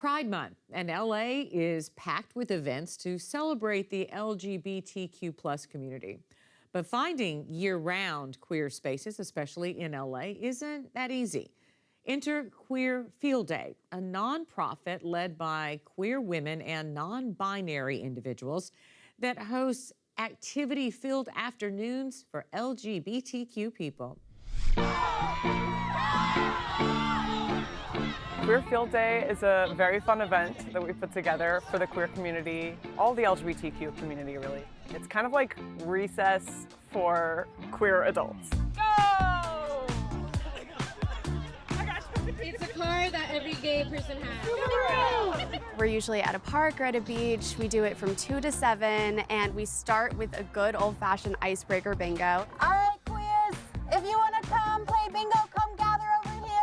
Pride Month, and LA is packed with events to celebrate the LGBTQ+ community. But finding year-round queer spaces, especially in LA, isn't that easy. Enter Queer Field Day, a nonprofit led by queer women and non-binary individuals that hosts activity-filled afternoons for LGBTQ people. Queer Field Day is a very fun event that we put together for the queer community, all the LGBTQ community really. It's kind of like recess for queer adults. Go! It's a car that every gay person has. We're usually at a park or at a beach. We do it from 2 to 7, and we start with a good old-fashioned icebreaker bingo. All right, queers, if you want to come play bingo, come gather over here.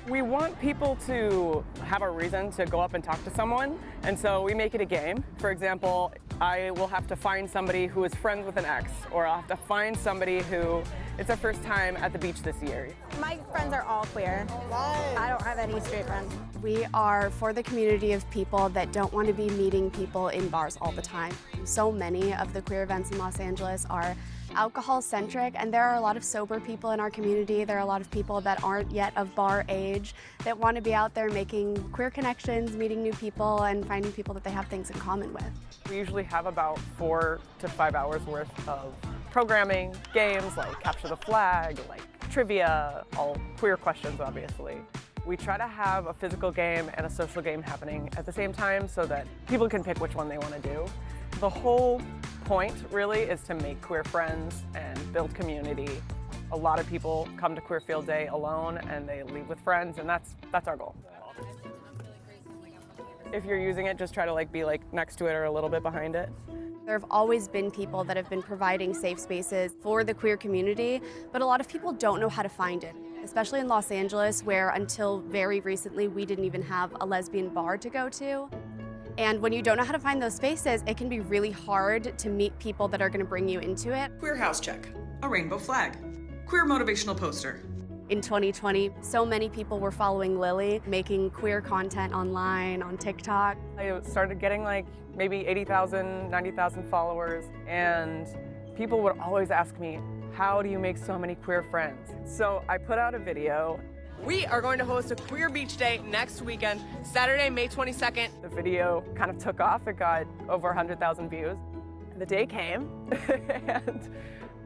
We want people to have a reason to go up and talk to someone, and so we make it a game. For example, I will have to find somebody who is friends with an ex, or I'll have to find somebody who it's their first time at the beach this year. My friends are all queer. I don't have any straight friends. We are for the community of people that don't want to be meeting people in bars all the time. So many of the queer events in Los Angeles are alcohol-centric, and there are a lot of sober people in our community. There are a lot of people that aren't yet of bar age that want to be out there making queer connections, meeting new people, and finding people that they have things in common with. We usually have about 4 to 5 hours worth of programming, games like capture the flag, like trivia, all queer questions obviously. We try to have a physical game and a social game happening at the same time so that people can pick which one they want to do. The whole point really is to make queer friends and build community. A lot of people come to Queer Field Day alone and they leave with friends, and that's our goal. If you're using it, just try to be next to it or a little bit behind it. There have always been people that have been providing safe spaces for the queer community, but a lot of people don't know how to find it, especially in Los Angeles, where until very recently we didn't even have a lesbian bar to go to. And when you don't know how to find those spaces, it can be really hard to meet people that are going to bring you into it. Queer house check, a rainbow flag, queer motivational poster. In 2020, so many people were following Lily, making queer content online, on TikTok. I started getting maybe 80,000, 90,000 followers, and people would always ask me, how do you make so many queer friends? So I put out a video. We are going to host a Queer Beach Day next weekend, Saturday, May 22nd. The video kind of took off. It got over 100,000 views. The day came, and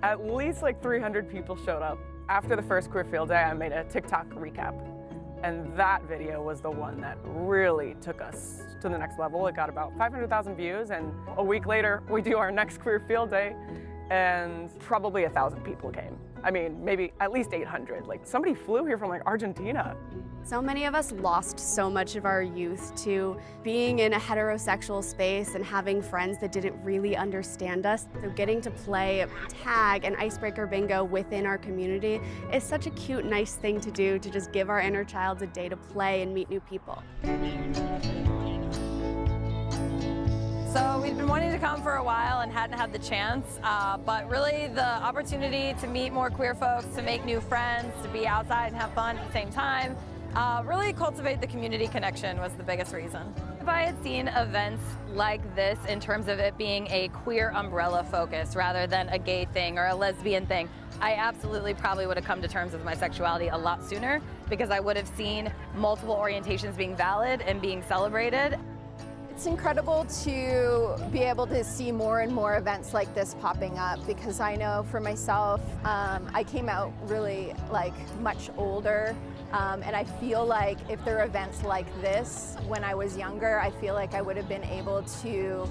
at least 300 people showed up. After the first Queer Field Day, I made a TikTok recap, and that video was the one that really took us to the next level. It got about 500,000 views, and a week later, we do our next Queer Field Day, and probably 1,000 people came. I mean, maybe at least 800. Somebody flew here from Argentina. So many of us lost so much of our youth to being in a heterosexual space and having friends that didn't really understand us. So getting to play tag and icebreaker bingo within our community is such a cute, nice thing to do, to just give our inner child a day to play and meet new people. So we'd been wanting to come for a while and hadn't had the chance, but really the opportunity to meet more queer folks, to make new friends, to be outside and have fun at the same time, really cultivate the community connection was the biggest reason. If I had seen events like this in terms of it being a queer umbrella focus rather than a gay thing or a lesbian thing, I absolutely probably would have come to terms with my sexuality a lot sooner, because I would have seen multiple orientations being valid and being celebrated. It's incredible to be able to see more and more events like this popping up, because I know for myself, I came out really much older, and I feel like if there are events like this when I was younger, I feel like I would have been able to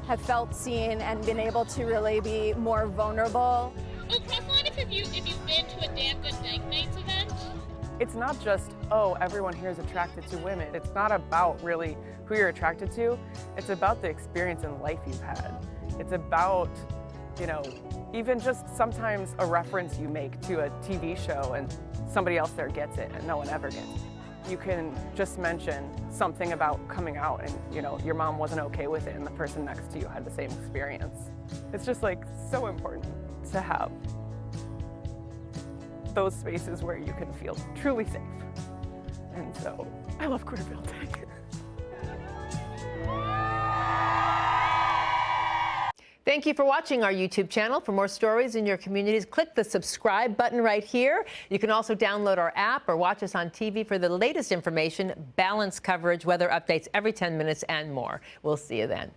have felt seen and been able to really be more vulnerable. Oh, crossline if you've been to a Damn Good Nights event. It's not just, oh, everyone here is attracted to women. It's not about really who you're attracted to. It's about the experience in life you've had. It's about, even just sometimes a reference you make to a TV show and somebody else there gets it and no one ever gets it. You can just mention something about coming out and, your mom wasn't okay with it and the person next to you had the same experience. It's just so important to have those spaces where you can feel truly safe. And so I love Queerville Day. Thank you for watching our YouTube channel. For more stories in your communities, click the subscribe button right here. You can also download our app or watch us on TV for the latest information, balanced coverage, weather updates every 10 minutes, and more. We'll see you then.